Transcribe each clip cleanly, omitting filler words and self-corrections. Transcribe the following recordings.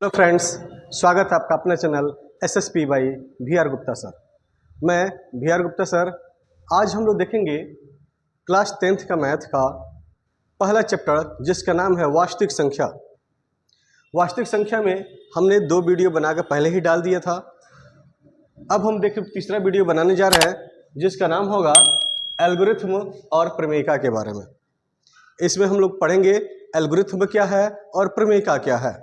Hello friends, स्वागत है आपका अपना channel SSP by VR. Gupta sir. मैं वी.आर. गुप्ता सर। आज हम लोग देखेंगे क्लास 10th का मैथ का पहला चैप्टर जिसका नाम है वास्तविक संख्या। वास्तविक संख्या में हमने 2 वीडियो बनाकर पहले ही डाल दिया था। अब हम देखें तीसरा वीडियो बनाने जा रहे हैं जिसका नाम होगा एल्गोरिथम और प्रमेयिका के बारे में। इसमें हम लोग पढ़ेंगे एल्गोरिथम क्या है और प्रमेयिका क्या है।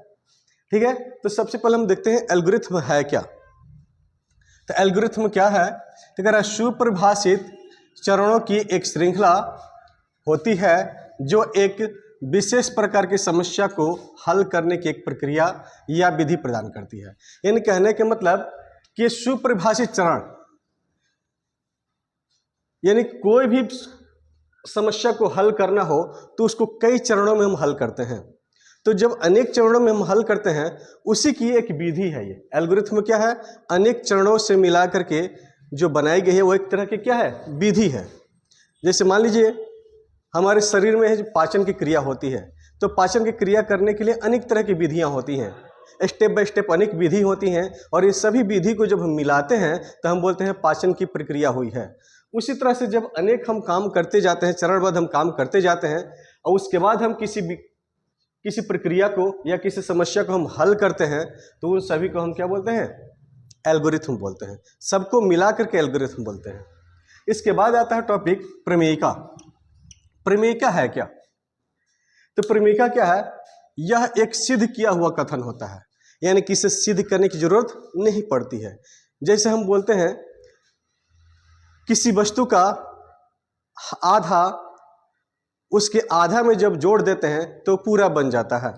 ठीक है, तो सबसे पहले हम देखते हैं एल्गोरिथम है क्या। तो एल्गोरिथम क्या है? तो कह रहा है सुपरिभाषित चरणों की एक श्रृंखला होती है जो एक विशेष प्रकार की समस्या को हल करने की एक प्रक्रिया या विधि प्रदान करती है। यानी कहने के मतलब कि सुपरिभाषित चरण यानी कोई भी समस्या को हल करना हो तो उसको कई चरणों में हम हल करते हैं। तो जब अनेक चरणों में हम हल करते हैं उसी की एक विधि है ये एल्गोरिथम। क्या है? अनेक चरणों से मिला करके जो बनाई गई है वो एक तरह की क्या है? विधि है। जैसे मान लीजिए हमारे शरीर में जो पाचन की क्रिया होती है, तो पाचन की क्रिया करने के लिए अनेक तरह की विधियां होती हैं, स्टेप बाय स्टेप अनेक विधि होती हैं, और ये सभी विधि को जब हम मिलाते हैं तो हम बोलते हैं पाचन की प्रक्रिया हुई है। उसी तरह से जब अनेक हम काम करते जाते हैं, चरणबद्ध हम काम करते जाते हैं, और उसके बाद हम किसी प्रक्रिया को या किसी समस्या को हम हल करते हैं, तो उन सभी को हम क्या बोलते हैं? एल्गोरिथम बोलते हैं। सबको मिला करके एल्गोरिथम बोलते हैं। इसके बाद आता है टॉपिक प्रमेयिका। प्रमेयिका है क्या? तो प्रमेयिका क्या है? यह एक सिद्ध किया हुआ कथन होता है, यानी कि इसे सिद्ध करने की जरूरत नहीं पड़ती है। जैसे हम बोलते हैं किसी वस्तु का आधा उसके आधा में जब जोड़ देते हैं तो पूरा बन जाता है।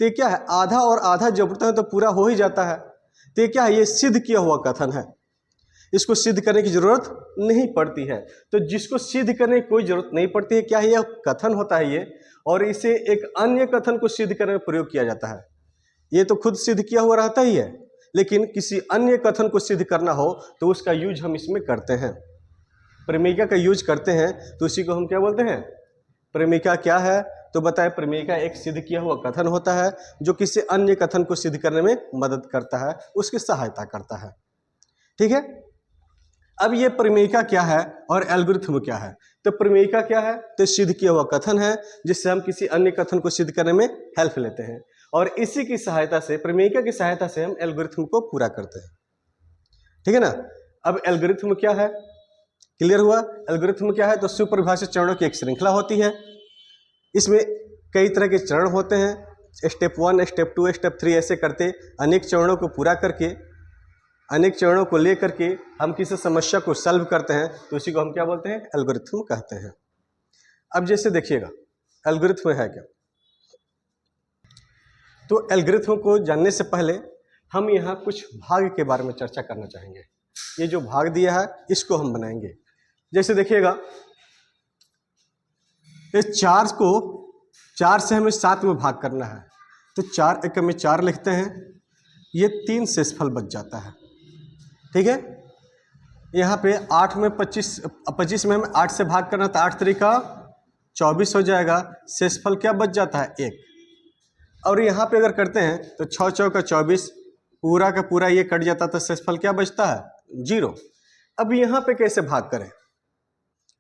तो ये क्या है? आधा और आधा जोड़ते हैं तो पूरा हो ही जाता है। तो ये क्या है? ये सिद्ध किया हुआ कथन है। इसको सिद्ध करने की जरूरत नहीं पड़ती है। तो जिसको सिद्ध करने की कोई जरूरत नहीं पड़ती है, क्या है? यह कथन होता है ये, और इसे एक अन्य कथन को सिद्ध करने में प्रयोग किया जाता है। ये तो खुद सिद्ध किया हुआ रहता ही है, लेकिन किसी अन्य कथन को सिद्ध करना हो तो उसका यूज हम इसमें करते हैं, प्रमेयिका का यूज करते हैं। तो उसी को हम क्या बोलते हैं? प्रमेयिका। क्या है? तो बताए, प्रमेयिका एक सिद्ध किया हुआ कथन होता है जो किसी अन्य कथन को सिद्ध करने में मदद करता है, उसकी सहायता करता है। ठीक है, अब ये प्रमेयिका क्या है और एल्गोरिथम क्या है? तो प्रमेयिका क्या है? तो सिद्ध किया हुआ कथन है जिससे हम किसी अन्य कथन को सिद्ध करने में हेल्प लेते हैं, और इसी की सहायता से, प्रमेयिका की सहायता से हम एल्गोरिथम को पूरा करते हैं। ठीक है ना। अब एल्गोरिथम क्या है? क्लियर हुआ? एल्गोरिथम क्या है? तो सुपरिभाषित चरणों की एक श्रृंखला होती है। इसमें कई तरह के चरण होते हैं, स्टेप 1, स्टेप 2, स्टेप 3 ऐसे करते अनेक चरणों को पूरा करके, अनेक चरणों को ले करके हम किसी समस्या को सॉल्व करते हैं, तो उसी को हम क्या बोलते हैं? एल्गोरिथम कहते हैं। अब जैसे देखिएगा एल्गोरिथम है क्या। तो एल्गोरिथम को जानने से पहले हम यहाँ कुछ भाग के बारे में चर्चा करना चाहेंगे। ये जो भाग दिया है इसको हम बनाएंगे। जैसे देखिएगा, इस 4 को 4 से हमें 7 में भाग करना है, तो 4 एकम में 4 लिखते हैं, ये 3 शेषफल बच जाता है। ठीक है, यहाँ पे 8 में 25 में हमें 8 से भाग करना, तो 8 तरीका 24 हो जाएगा। शेषफल क्या बच जाता है? 1। और यहाँ पे अगर करते हैं तो 6 चौका 24, पूरा का पूरा ये कट जाता, तो शेषफल क्या बचता है? 0। अब यहाँ पे कैसे भाग करें?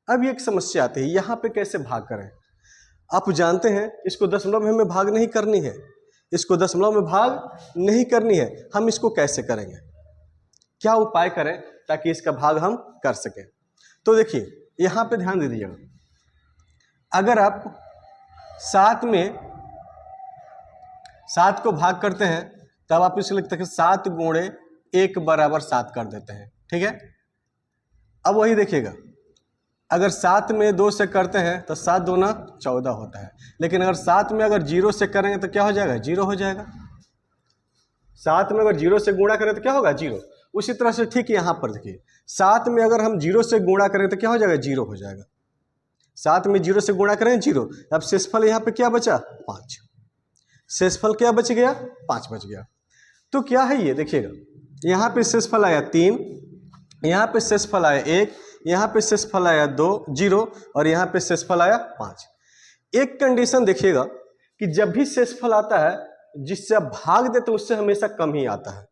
अब एक समस्या आती है, यहाँ पे कैसे भाग करें? आप जानते हैं इसको दशमलव में हमें भाग नहीं करनी है, इसको दशमलव में भाग नहीं करनी है। हम इसको कैसे करेंगे? क्या उपाय करें ताकि इसका भाग हम कर सकें? तो देखिए यहाँ पे ध्यान दे दीजिएगा, अगर आप 7 में 7 को भाग करते हैं तब आप इसे लिखते हैं 7 गुणे 1 बराबर 7 कर देते हैं। ठीक है, अब वही देखिएगा, अगर 7 में 2 से करते हैं तो 7 दूना 14 होता है, लेकिन अगर 7 में अगर 0 से करेंगे तो क्या हो जाएगा? 0 हो जाएगा। 7 में अगर 0 से गुणा करें तो क्या होगा? 0। उसी तरह से ठीक यहाँ पर देखिए, 7 में अगर हम 0 से गुणा करें तो क्या हो जाएगा? 0 हो जाएगा। 7 में 0 से गुणा करें 0। अब शेषफल यहाँ पे क्या बचा? 5। शेषफल क्या बच गया? 5 बच गया। तो क्या है ये? देखिएगा, यहाँ पे शेषफल आया 3, यहाँ पे शेषफल आया 1, यहाँ पे शेषफल आया 2 0, और यहाँ पे शेषफल आया 5। एक कंडीशन देखिएगा कि जब भी शेषफल आता है जिससे आप भाग देते उससे हमेशा कम ही आता है।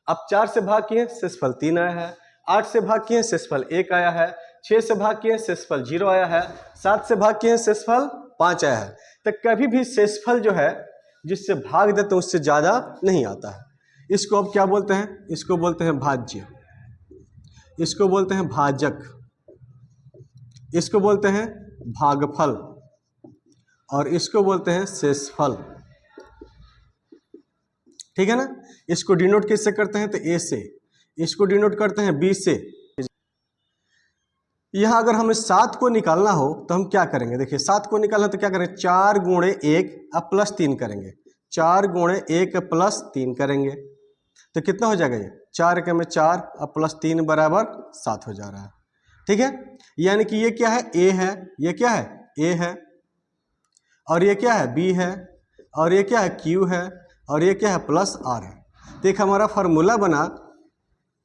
अब 4 से भाग किए शेषफल 3 आया है, 8 से भाग किए शेषफल 1 आया है, 6 से भाग किए शेषफल 0 आया है, 7 से भाग किए शेषफल 5 आया है। तो कभी भी शेषफल जो है जिससे भाग देते हैं उससे ज़्यादा नहीं आता है। इसको अब क्या बोलते हैं? इसको बोलते हैं भाज्य, इसको बोलते हैं भाजक, इसको बोलते हैं भागफल और इसको बोलते हैं शेषफल। ठीक है ना। इसको डिनोट किससे करते हैं? तो ए से। इसको डिनोट करते हैं बी से। यहां अगर हमें 7 को निकालना हो तो हम क्या करेंगे? देखिए 7 को निकालना तो क्या करें? 4 गुणे 1 अब प्लस 3 करेंगे, 4 गुणे 1 प्लस 3 करेंगे तो कितना हो जाएगा? ये 4 के में 4 अब प्लस 3 बराबर 7 हो जा रहा है। ठीक है, यानी कि ये क्या है? ए है, ये क्या है? ए है, और ये क्या है? बी है, और ये क्या है? क्यू है, और ये क्या है? प्लस आर है। तो एक हमारा फॉर्मूला बना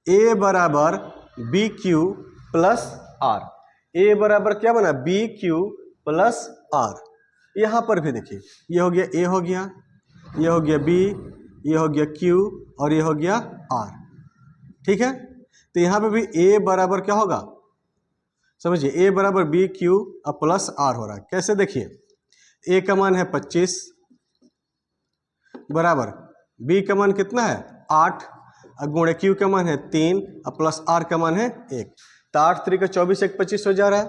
ए बराबर B Q plus R. A बराबर क्या बना? B Q plus R. यहाँ पर भी देखिए ये हो गया ए, हो गया ये, हो गया बी, ये हो गया क्यू और ये हो गया आर। ठीक है, तो यहाँ पे भी ए बराबर क्या होगा? समझिए ए बराबर बी क्यू अब प्लस आर हो रहा है। कैसे? देखिए ए का मान है 25 बराबर बी का मान कितना है? 8 गुणे क्यू का मान है 3 अब प्लस आर का मान है 1। तो 8 3 का 24 1 25 हो जा रहा है।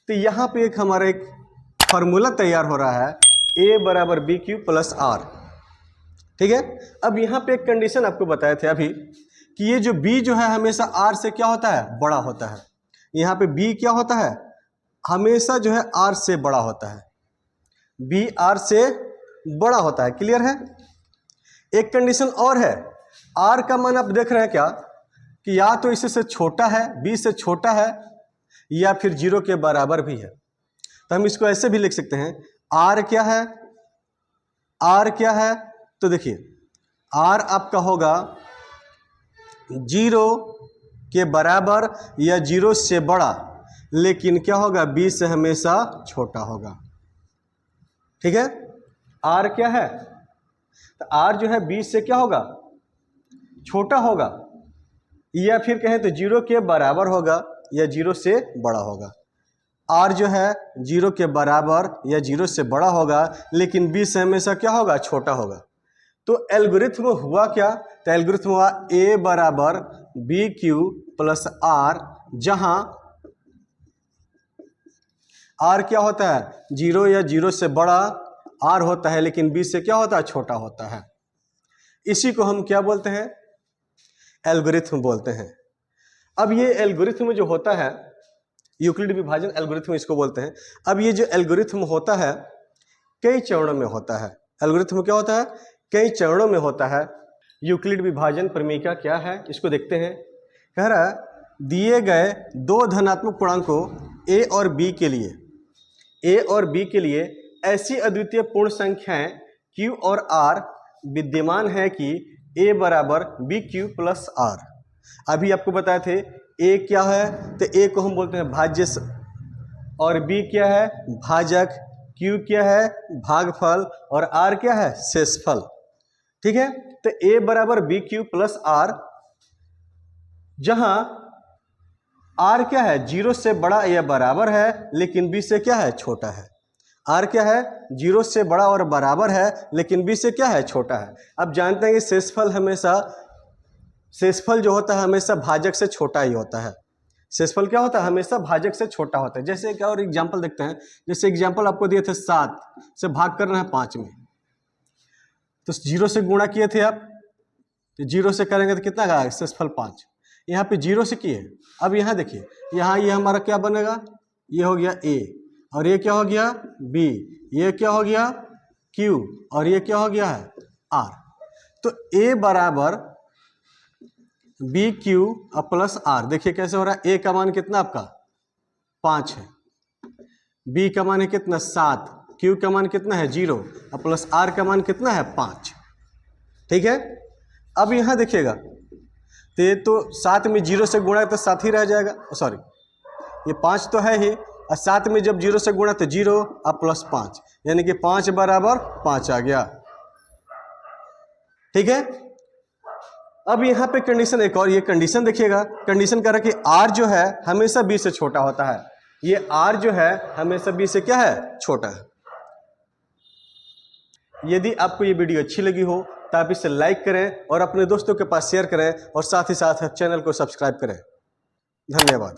तो यहाँ पे एक हमारा एक फॉर्मूला तैयार हो रहा है ए बराबर बी क्यू प्लस आर। ठीक है, अब यहाँ पे एक कंडीशन आपको बताए थे अभी कि ये जो b जो है हमेशा r से क्या होता है? बड़ा होता है। यहाँ पे b क्या होता है? हमेशा जो है r से बड़ा होता है, b r से बड़ा होता है। क्लियर है। एक कंडीशन और है, r का मान आप देख रहे हैं क्या कि या तो इससे छोटा है, b से छोटा है, या फिर 0 के बराबर भी है। तो हम इसको ऐसे भी लिख सकते हैं, r क्या है? r क्या है? तो देखिए r आपका होगा 0 के बराबर या 0 से बड़ा, लेकिन क्या होगा? b से हमेशा छोटा होगा। ठीक है, r क्या है? तो r जो है b से क्या होगा? छोटा होगा, या फिर कहें तो 0 के बराबर होगा या 0 से बड़ा होगा। r जो है 0 के बराबर या 0 से बड़ा होगा, लेकिन b से हमेशा क्या होगा? छोटा होगा। तो एल्गोरिथम हुआ क्या? तो एल्गोरिथम हुआ a बराबर बी क्यू प्लस आर, जहां r क्या होता है? 0 या 0 से बड़ा r होता है, लेकिन b से क्या होता है? छोटा होता है। इसी को हम क्या बोलते हैं? एल्गोरिथम बोलते हैं। अब ये एल्गोरिथम जो होता है, यूक्लिड विभाजन एल्गोरिथम इसको बोलते हैं। अब ये जो एल्गोरिथम होता है कई चरणों में होता है। एल्गोरिथम क्या होता है? कई चरणों में होता है। यूक्लिड विभाजन प्रमेय क्या है इसको देखते हैं। कह रहा है दिए गए दो धनात्मक पूर्णांकों a और b के लिए ऐसी अद्वितीय पूर्ण संख्याएं q और r विद्यमान है कि a बराबर बी क्यू प्लस आर। अभी आपको बताए थे a क्या है? तो a को हम बोलते हैं भाज्य और b क्या है? भाजक, q क्या है? भागफल और r क्या है? शेषफल। ठीक है, तो a बराबर बी क्यू प्लस आर, जहां r क्या है? 0 से बड़ा या बराबर है, लेकिन b से क्या है? छोटा है। r क्या है? 0 से बड़ा और बराबर है, लेकिन b से क्या है? छोटा है। अब जानते हैं कि शेषफल जो होता है हमेशा भाजक से छोटा ही होता है। शेषफल क्या होता है? हमेशा भाजक से छोटा होता है। जैसे क्या और एग्जाम्पल देखते हैं। जैसे एग्जाम्पल आपको दिए थे 7 से भाग करना है 5 में, तो 0 से गुणा किए थे आप, तो 0 से करेंगे तो कितना आएगा? शेषफल 5। यहाँ पे 0 से किए। अब यहाँ देखिए, यहाँ ये हमारा क्या बनेगा? ये हो गया a, और ये क्या हो गया? b, ये क्या हो गया? q, और ये क्या हो गया है? r। तो a बराबर बी क्यू प्लस आर। देखिए कैसे हो रहा है। a का मान कितना आपका? 5 है, b का मान है कितना? 7, q का मान कितना है? 0, और प्लस r का मान कितना है? 5। ठीक है, अब यहाँ देखिएगा तो 7 में 0 से गुणा तो 7 ही रह जाएगा। सॉरी, ये 5 तो है ही, और 7 में जब 0 से गुणा तो 0 और प्लस 5, यानी कि 5 बराबर 5 आ गया। ठीक है। अब यहाँ पे कंडीशन एक और, ये कंडीशन देखिएगा, कंडीशन कह रहा है कि आर जो है हमेशा बी से छोटा होता है। ये आर जो है हमेशा बी से क्या है, छोटा है। यदि आपको ये वीडियो अच्छी लगी हो तो आप इसे लाइक करें और अपने दोस्तों के पास शेयर करें और साथ ही साथ चैनल को सब्सक्राइब करें। धन्यवाद।